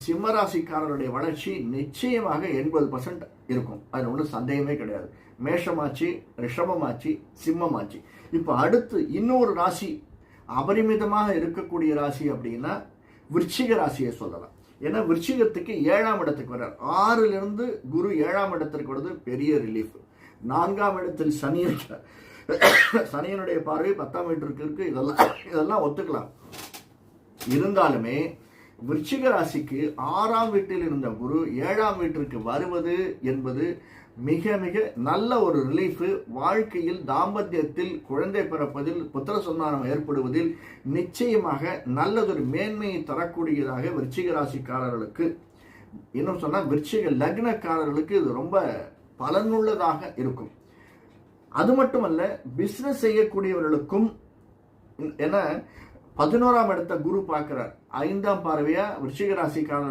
சிம்மராசிக்காரருடைய வளர்ச்சி நிச்சயமாக 80% இருக்கும். அது ஒன்றும் சந்தேகமே கிடையாது. மேஷமாச்சு, ரிஷபமாச்சு, சிம்மமாச்சு. இப்போ அடுத்து இன்னொரு ராசி அபரிமிதமாக இருக்கக்கூடிய ராசி அப்படின்னா விருச்சிக ராசியை சொல்லலாம். ஏன்னா விருச்சிகத்துக்கு 7ஆம் இடத்துக்கு வர்றார். 6லிருந்து குரு 7ஆம் இடத்திற்கு வருது, பெரிய ரிலீஃப். 4ஆம் இடத்தில் சனி இருக்கிறார். சனியனுடைய பார்வை 10ஆம் வீட்டிற்கு இருக்கு. இதெல்லாம் ஒத்துக்கலாம். இருந்தாலுமே விருச்சிக ராசிக்கு 6ஆம் வீட்டில் இருந்த குரு 7ஆம் வீட்டிற்கு வருவது என்பது மிக மிக நல்ல ஒரு ரிலீஃப். வாழ்க்கையில் தாம்பத்தியத்தில் குழந்தை பிறப்பதில் புத்திர சந்தானம் ஏற்படுவதில் நிச்சயமாக நல்லதொரு மேன்மையை தரக்கூடியதாக விருச்சிக ராசிக்காரர்களுக்கு, இன்னும் சொன்னால் விருச்சிக லக்னக்காரர்களுக்கு இது ரொம்ப பலனுள்ளதாக இருக்கும். அது மட்டுமல்ல, பிசினஸ் செய்யக்கூடியவர்களுக்கும், என 11ஆம் இடத்தை குரு பார்க்கிறார். 5ஆம் பார்வையா விருச்சிக ராசிக்காரர்கள்